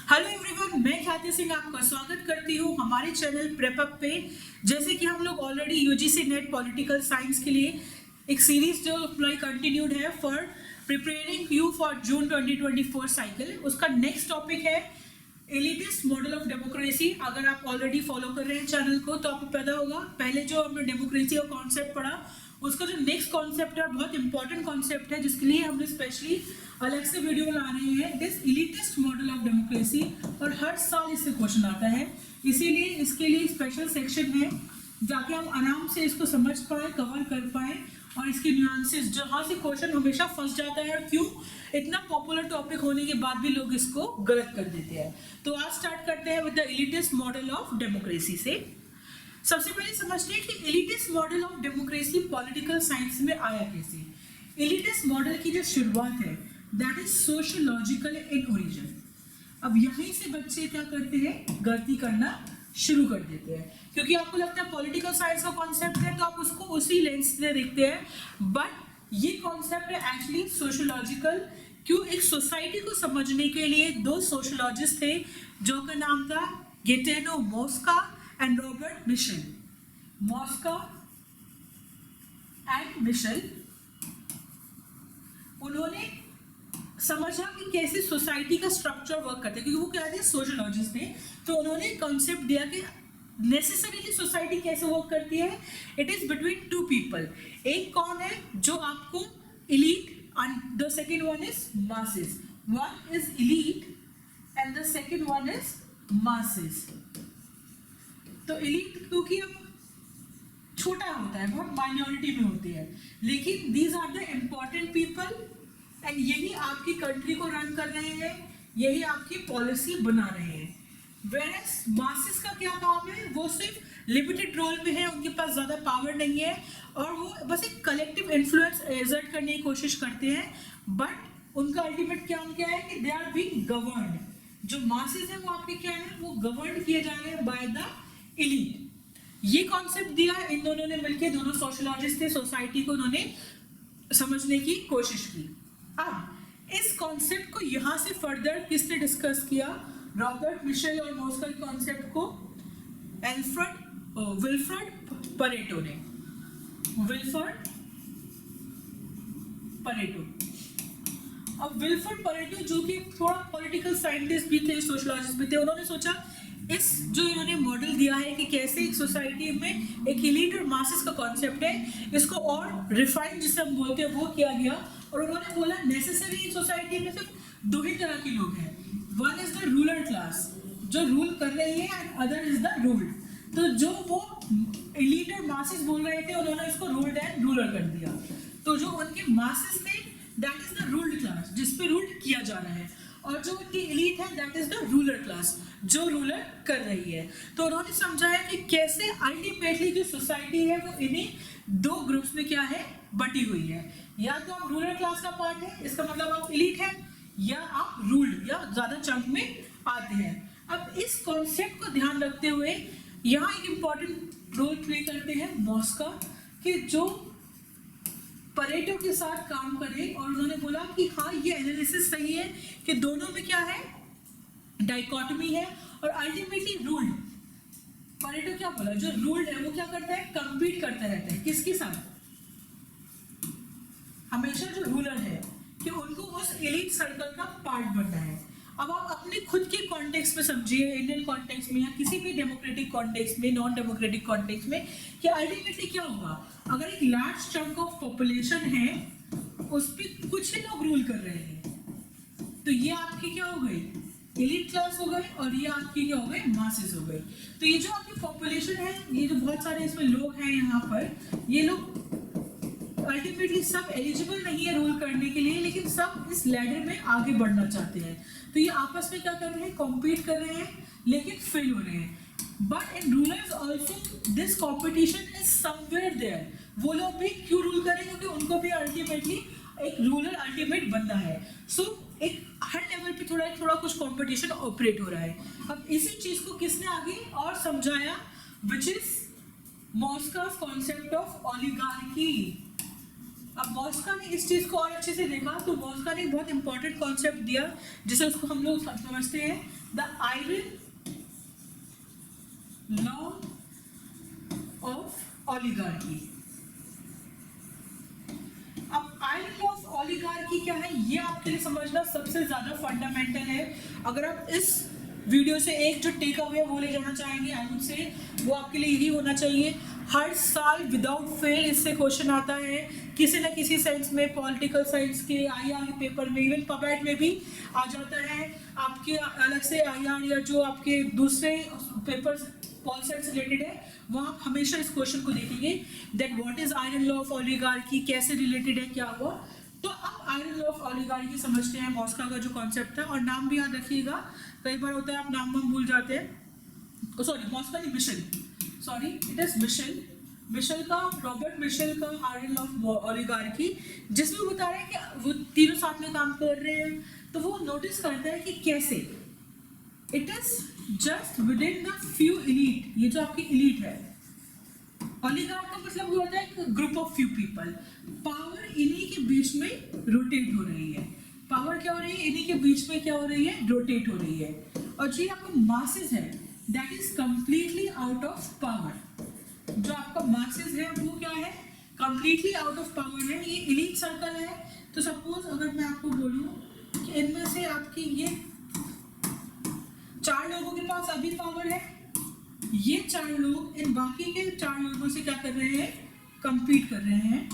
Hello everyone, मैं ख्याति सिंह आपका स्वागत करती हूँ हमारे चैनल प्रेपअप पे। जैसे कि हम लोग already UGC net political science के लिए एक सीरीज जो कंटिन्यूड है for preparing you for June 2024 cycle, उसका नेक्स्ट टॉपिक है एलिटिस्ट मॉडल ऑफ डेमोक्रेसी। अगर आप ऑलरेडी फॉलो कर रहे हैं चैनल को तो आपको पता होगा, पहले जो हमने डेमोक्रेसी का कॉन्सेप्ट पढ़ा उसका जो नेक्स्ट कॉन्सेप्ट है बहुत इंपॉर्टेंट कॉन्सेप्ट है, जिसके लिए हमने स्पेशली अलग से वीडियो बना रहे हैं। It is elitist model of democracy और हर साल इससे क्वेश्चन आता है, इसीलिए इसके लिए स्पेशल सेक्शन है जाके हम आराम से इसको समझ पाए, कवर कर पाए और इसके न्यूएंसेस जहाँ से क्वेश्चन हमेशा फंस जाता है और क्यों इतना पॉपुलर टॉपिक होने के बाद भी लोग इसको गलत कर देते हैं। तो आज स्टार्ट करते हैं with the elitist model of democracy से। सबसे पहले समझते हैं कि elitist model of democracy political science में आया कैसे। एलिटिस्ट मॉडल की जो शुरुआत है that is sociological in origin. अब यहीं से बच्चे क्या करते हैं, गलती करना शुरू कर देते हैं, क्योंकि आपको लगता है पॉलिटिकल साइंस का कॉन्सेप्ट है तो आप उसको उसी लेंस से देखते हैं, बट ये कॉन्सेप्ट है एक्चुअली सोशियोलॉजिकल। क्यों? एक सोसाइटी को समझने के लिए दो सोशियोलॉजिस्ट थे जो का नाम था Gaetano Mosca and Robert Michels. Mosca and Michels, उन्होंने समझा कि कैसे सोसाइटी का स्ट्रक्चर वर्क करता है, क्योंकि वो क्या थे, सोशियोलॉजिस्ट थे। तो उन्होंने कॉन्सेप्ट दिया कि नेसेसरीली सोसाइटी कैसे वर्क करती है। It is between two people. एक कौन है जो आपको elite and the second one is masses. One is elite and the second one is masses. तो इलीट क्योंकि अब छोटा होता है, बहुत माइनॉरिटी में होती है, लेकिन these are the important people and यही आपकी कंट्री को रन कर रहे हैं, यही आपकी पॉलिसी बना रहे हैं। वेयरएज मासेस का क्या काम है, वो सिर्फ लिमिटेड रोल में है, उनके पास ज्यादा पावर नहीं है और वो बस एक कलेक्टिव इन्फ्लुएंस एक्सर्ट करने की कोशिश करते हैं, बट उनका अल्टीमेट काम क्या है कि दे आर बीइंग गवर्न्ड। जो मासेस है वो आपके क्या है, वो गवर्न किए जा रहे हैं बाय द एलीट। ये कॉन्सेप्ट दिया इन दोनों ने मिलकर, दोनों सोशियोलॉजिस्ट थे, सोसाइटी को उन्होंने समझने की कोशिश की। अब इस कॉन्सेप्ट को यहां से फर्दर किसने डिस्कस किया, रॉबर्ट मिशेल और मॉस्का कॉन्सेप्ट को विल्फ्रेड परेटो ने। विल्फ्रेड परेटो, अब विल्फ्रेड परेटो जो कि थोड़ा पॉलिटिकल साइंटिस्ट भी थे, सोशियोलॉजिस्ट भी थे, उन्होंने सोचा इस जो इन्होंने मॉडल दिया है कि कैसे एक सोसाइटी में एक एलीट और मासेस का कॉन्सेप्ट है, इसको और रिफाइन जिसे हम बोलते हैं वो किया गया। और उन्होंने बोला नेसेसरी सोसाइटी में सिर्फ दो ही तरह के लोग हैं, one is the ruler class जो रूल कर रही है and other is the ruled. तो जो वो एलीट और मासेस बोल रहे थे उन्होंने इसको रूल्ड एंड रूलर कर दिया। तो जो उनके मासेस थे that is the ruled class जिसपे रूल किया जा रहा है, और जो उनकी एलीट है that is the ruler class जो रूलर कर रही है। तो उन्होंने समझाया कि कैसे अल्टीमेटली जो सोसाइटी है वो इन्हीं दो ग्रुप्स में क्या है, बटी हुई है। या तो आप रूलर क्लास का पार्ट है, इसका मतलब आप एलीट है, या आप रूल्ड या ज्यादा चंक में आते हैं। अब इस कॉन्सेप्ट को ध्यान रखते हुए यहाँ एक इंपॉर्टेंट रोल प्ले करते हैं मॉस्का, कि जो परेटो के साथ काम करे, और उन्होंने बोला कि हाँ ये एनालिसिस सही है कि दोनों में क्या है, डाइकोटमी है और अल्टीमेटली रूल्ड। परेटो क्या बोला, जो रूल्ड है वो क्या करता है, कंपीट करता रहता है किसके साथ, हमेशा जो रूलर है, कि उनको उस एलीट सर्कल का पार्ट बनना है। अब आप अपने खुद के कॉन्टेक्स्ट में समझिए, इंडियन कॉन्टेक्स्ट में या किसी भी डेमोक्रेटिक कॉन्टेक्स्ट में, नॉन डेमोक्रेटिक कॉन्टेक्स्ट में, कि अल्टीमेटली क्या होगा, अगर एक लार्ज चंक ऑफ पॉपुलेशन है उस पर कुछ ही लोग रूल कर रहे हैं, तो ये आपकी क्या हो गई, एलीट क्लास हो गई, और ये आपकी क्या हो गई, मासेस हो गई। तो ये जो आपकी पॉपुलेशन है, ये जो बहुत सारे इसमें लोग हैं यहाँ पर, ये लोग अल्टीमेटली सब एलिजिबल नहीं है रूल करने के लिए, लेकिन सब इस लैडर में आगे बढ़ना चाहते हैं। तो ये आपस में क्या कर रहे हैं, कॉम्पीट कर रहे हैं, लेकिन फेल हो रहे हैं। But in rulers also this competition is somewhere there. वो लोग भी क्यों रूल करें, क्योंकि उनको भी अल्टीमेटली एक रूलर अल्टीमेट बनना है। सो एक हर लेवल पे थोड़ा थोड़ा कुछ कंपटीशन ऑपरेट हो रहा है। अब इसी चीज को किसने आगे और समझाया, which is Mosca's concept of oligarchy. अब मॉस्का ने इस चीज को और अच्छे से देखा, तो मॉस्का ने एक बहुत इंपॉर्टेंट कॉन्सेप्ट दिया जिसे उसको हम लोग समझते हैं the iron law of oligarchy. अब आयरन लॉ ऑफ ओलिगार्की क्या है, ये आपके लिए समझना सबसे ज्यादा फंडामेंटल है। अगर आप इस वीडियो से एक जो टेक अवे वो ले जाना चाहेंगे, आई वुड से वो आपके लिए यही होना चाहिए। हर साल विदाउट फेल इससे क्वेश्चन आता है किसी न किसी सेंस में, पॉलिटिकल साइंस के आईआर पेपर में, इवन पबैट में भी आ जाता है। आपके अलग से आईआर या जो आपके दूसरे पेपर्स पॉल साइंस से रिलेटेड है, वहाँ आप हमेशा इस क्वेश्चन को देखेंगे that what is iron law of oligarchy, कैसे रिलेटेड है, क्या हुआ। तो अब आयरन लॉ ऑफ ओलिगार्की समझते हैं, मॉस्का का जो कॉन्सेप्ट है। और नाम भी याद रखिएगा, कई बार होता है आप नाम भूल जाते हैं। सॉरी मॉस्का नहीं, Michel, sorry it is Michel. Michel का, रॉबर्ट मिशेल का आयरन लॉ ऑफ ओलिगार्की, जिसमें वो बता रहे हैं कि वो तीनों साथ में काम कर रहे हैं। तो वो नोटिस करता है कि कैसे it is just with in the few elite, ये जो आपकी इलीट है, ओलिगार्क का मतलब वो होता है group of few people, power इन्हीं के बीच में रोटेट हो रही है। पावर क्या हो रही है, इन्हीं के बीच में क्या हो रही है, रोटेट हो रही है। और जो आपका मासेस है that is completely out of power. जो आपका मासेस है वो क्या है, कंप्लीटली आउट ऑफ पावर है। ये इलीट सर्कल है। तो सपोज अगर मैं आपको बोलूं कि इनमें से आपकी ये 4 लोगों के पास अभी पावर है, ये 4 लोग इन बाकी के 4 लोगों से क्या कर रहे हैं, कंपीट कर रहे हैं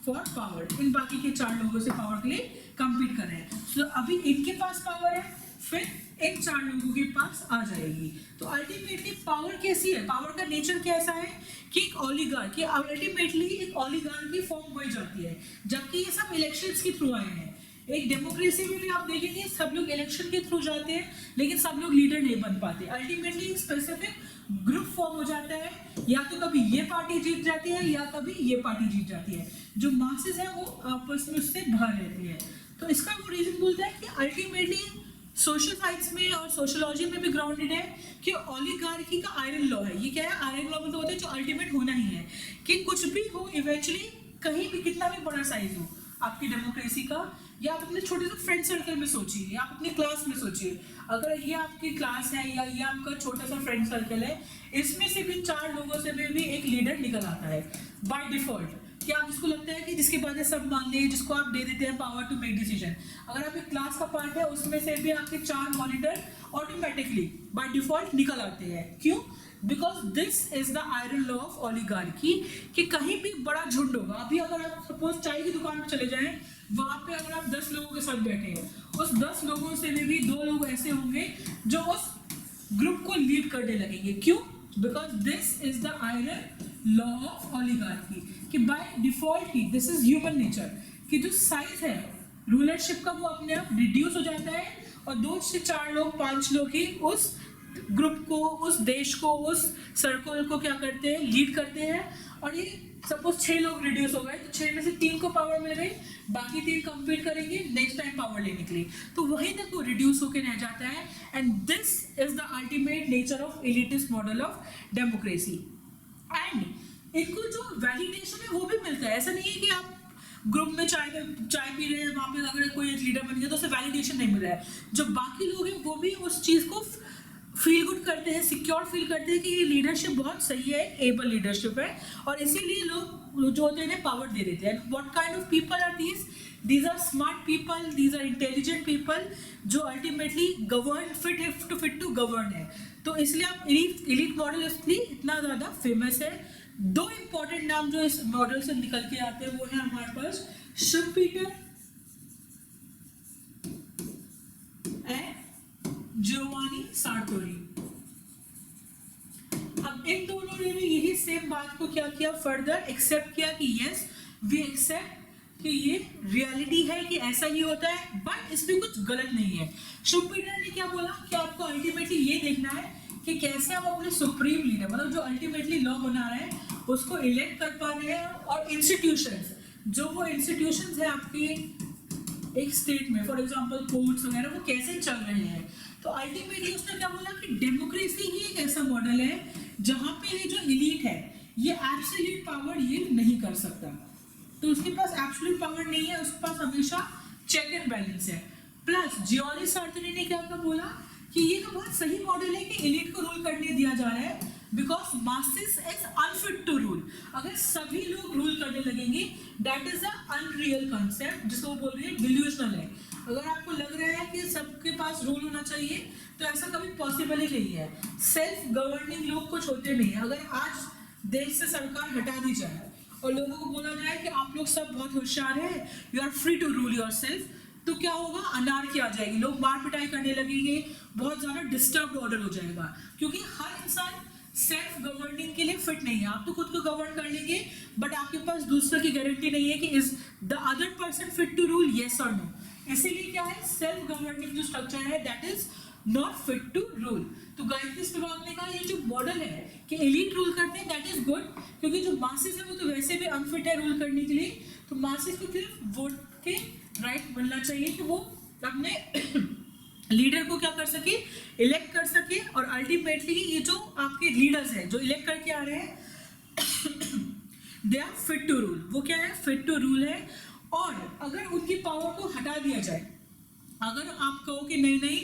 फॉर पावर। इन बाकी के 4 लोगों से पावर के लिए कंपीट कर रहे हैं। तो अभी इनके पास पावर है, फिर इन 4 लोगों के पास आ जाएगी। तो अल्टीमेटली पावर कैसी है, पावर का नेचर कैसा है कि एक ओलिगार्की, अल्टीमेटली एक ओलिगार्की फॉर्म हो जाती है। जबकि ये सब इलेक्शंस के थ्रू आए हैं। एक डेमोक्रेसी में भी आप देखेंगे सब लोग इलेक्शन के थ्रू जाते हैं, लेकिन सब लोग लीडर नहीं बन पाते। अल्टीमेटली एक स्पेसिफिक ग्रुप फॉर्म हो जाता है, या तो कभी ये पार्टी जीत जाती है या कभी ये पार्टी जीत जाती है। जो मासेस है वो आपस में उससे बाहर रहती है। तो इसका वो रीजन बोलता है कि अल्टीमेटली सोशल साइंस में और सोशोलॉजी में भी ग्राउंडेड है कि ओलिगार्की का आयरन लॉ है। ये क्या है, आयरन लॉ मतलब होता है जो अल्टीमेट होना ही है कि कुछ भी हो इवेंचुअली, कहीं भी कितना भी बड़ा साइज हो आपकी डेमोक्रेसी का, या आप अपने छोटे से फ्रेंड सर्कल में सोचिए, या आप अपनी क्लास में सोचिए। अगर ये आपकी क्लास है या ये आपका छोटा सा फ्रेंड सर्कल है, इसमें से भी 4 लोगों से भी एक लीडर निकल आता है बाय डिफॉल्ट। क्या आप जिसको लगता है कि जिसके बाद सब मान लें, जिसको आप दे देते हैं पावर टू मेक डिसीजन। अगर आप एक क्लास का पार्ट है, उसमें से भी आपके 4 मॉनिटर ऑटोमेटिकली बाय डिफॉल्ट निकल आते हैं। क्यों? Because this is the iron law of oligarchy कि कहीं भी बड़ा झुंड होगा। अभी अगर आप सपोज चाय की दुकान पर चले जाएं, वहां पे अगर आप 10 लोगों के साथ बैठे हैं, उस 10 लोगों से भी 2 लोग ऐसे होंगे जो उस ग्रुप को लीड करने लगेंगे। क्यों? Because this is the iron law of oligarchy कि बाय डिफॉल्ट ही दिस इज ह्यूमन नेचर कि जो साइज है रूलरशिप का वो अपने आप रिड्यूस हो जाता है, और 2 से 4 लोग 5 लोग ही उस ग्रुप को, उस देश को, उस सर्कल को क्या करते हैं, लीड करते हैं। और ये सपोज 6 लोग रिड्यूस हो गए, तो 6 में से 3 को पावर मिल गई, बाकी 3 कंपीट करेंगे नेक्स्ट टाइम पावर लेने के लिए। तो वहीं तक वो रिड्यूस होकर रह जाता है। And this is the ultimate nature of elitist model of democracy. And इनको जो वैलिडेशन है वो भी मिलता है। ऐसा नहीं है कि आप ग्रुप में चाय पी रहे हैं, वहां पे अगर कोई एक लीडर बन गया तो उसे वैलिडेशन नहीं मिल रहा है। जो बाकी लोग हैं वो भी उस चीज को फील गुड करते हैं, सिक्योर फील करते हैं कि ये लीडरशिप बहुत सही है, एबल लीडरशिप है, और इसीलिए लोग जो होते हैं पावर दे देते हैं। What kind of people are these? These are smart people, these are intelligent people जो ultimately govern fit to govern है। तो इसलिए आप elite मॉडल इसलिए इतना ज़्यादा फेमस है। 2 इंपॉर्टेंट नाम जो इस मॉडल से निकल के आते हैं वो है हमारे पास शुम्पीटर एंड जियोवानी सार्टोरी। अब इन दोनों ने भी यही सेम बात को क्या किया, फर्दर एक्सेप्ट किया कि यस वी एक्सेप्ट कि ये रियलिटी है कि ऐसा ही होता है, बट इसमें कुछ गलत नहीं है। शुम्पीटर ने क्या बोला कि आपको अल्टीमेटली ये देखना है कि कैसे आप अपने सुप्रीम लीडर, मतलब जो अल्टीमेटली लॉ बना रहे हैं, उसको इलेक्ट कर पा रहे हैं, और इंस्टीट्यूशंस, जो वो इंस्टीट्यूशंस है आपके एक स्टेट में, फॉर एग्जांपल कोर्ट्स वगैरह, वो कैसे चल रहे हैं। तो अल्टीमेटली उसने क्या बोला कि डेमोक्रेसी ही एक ऐसा मॉडल है जहां पे ये जो इलीट है ये एब्सोल्यूट पावर ये नहीं कर सकता। तो उसके पास एब्सोल्यूट पावर नहीं है, उसके पास हमेशा चेक एंड बैलेंस है। प्लस जियोली सार्थनी ने क्या बोला कि ये तो बहुत सही मॉडल है कि एलिट को रूल करने दिया जा रहा है because masses is unfit to rule. अगर सभी लोग रूल करने लगेंगे that is a unreal concept, जिसको वो बोल रही है डिल्यूजनल है। अगर आपको लग रहा है कि सबके पास रूल होना चाहिए तो ऐसा कभी पॉसिबल ही नहीं है। सेल्फ गवर्निंग लोग कुछ होते नहीं है। अगर आज देश से सरकार हटा दी जाए और लोगों को बोला जाए कि आप लोग सब बहुत होशियार है, you are free to rule yourself, तो क्या होगा, अनार्की आ जाएगी, लोग मार पिटाई करने लगेंगे, बहुत ज्यादा डिस्टर्ब ऑर्डर हो जाएगा। क्योंकि हर इंसान सेल्फ गवर्निंग के लिए फिट नहीं है। आप तो खुद को गवर्न कर लेंगे बट आपके पास दूसरे की गारंटी नहीं है कि is the other person fit to rule, yes और नो। इसीलिए क्या है, सेल्फ गवर्निंग जो स्ट्रक्चर है that is not fit to rule. तो गायत्री स्पिवाक ने कहा ये जो मॉडल है कि एलीट रूल करते हैं दैट इज गुड, क्योंकि जो मासेस है वो तो वैसे भी अनफिट है रूल करने के लिए। तो मासेस को सिर्फ वोट के राइट मिलना चाहिए कि वो अपने लीडर को क्या कर सके, इलेक्ट कर सके। और अल्टीमेटली ये जो आपके लीडर्स हैं जो इलेक्ट करके आ रहे हैं they are fit to rule. वो क्या है, फिट टू रूल है। और अगर उनकी पावर को हटा दिया जाए, अगर आप कहो कि नहीं नहीं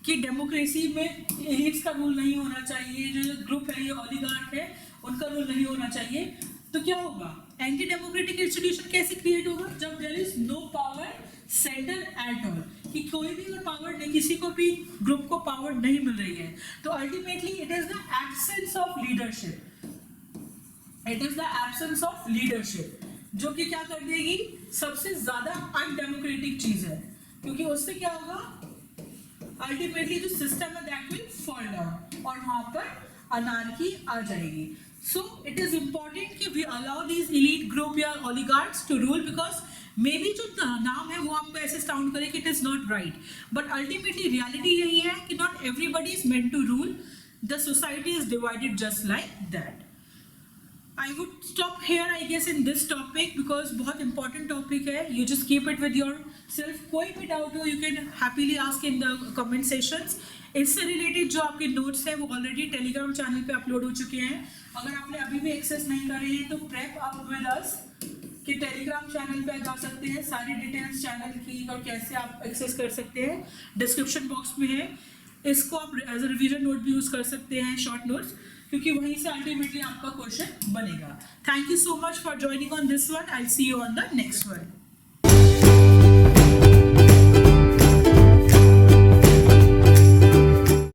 कि डेमोक्रेसी में एलिट्स का रूल नहीं होना चाहिए, जो ग्रुप है ये ओलिगार्क है उनका रूल नहीं होना चाहिए, तो क्या होगा, एंटी डेमोक्रेटिक इंस्टीट्यूशन कैसे क्रिएट होगा, जब there is no power centre at all, कि कोई भी अगर पावर नहीं, किसी को भी ग्रुप को पावर नहीं मिल रही है, तो ultimately it is the absence of leadership, it is the absence of leadership जो कि क्या कर देगी, सबसे ज्यादा अनडेमोक्रेटिक चीज है। क्योंकि उससे क्या होगा, अल्टीमेटली जो सिस्टम है दैट विल फॉल डाउन और वहां पर अनार्की आ जाएगी। सो इट इज इंपॉर्टेंट कि we allow these elite group या oligarchs to rule, because maybe जो नाम है वो आपको ऐसे साउंड करे कि it is not right, but ultimately reality यही है कि not everybody is meant to rule, the society is divided just like that. I would stop here, I guess, in this topic because बहुत important topic है. You just keep it with yourself. कोई भी doubt हो, you can happily ask in the comment sections. इससे related जो आपके notes हैं वो already Telegram channel पे upload हो चुके हैं. अगर आपने अभी भी access नहीं कर रहे हैं तो prep up with us कि Telegram channel पे जा सकते हैं, सारी details channel की और कैसे आप access कर सकते हैं description box में है. इसको आप as a revision note भी use कर सकते हैं, short notes, क्योंकि वहीं से अल्टीमेटली आपका क्वेश्चन बनेगा। Thank you so much for joining on this one, I see you on the next one.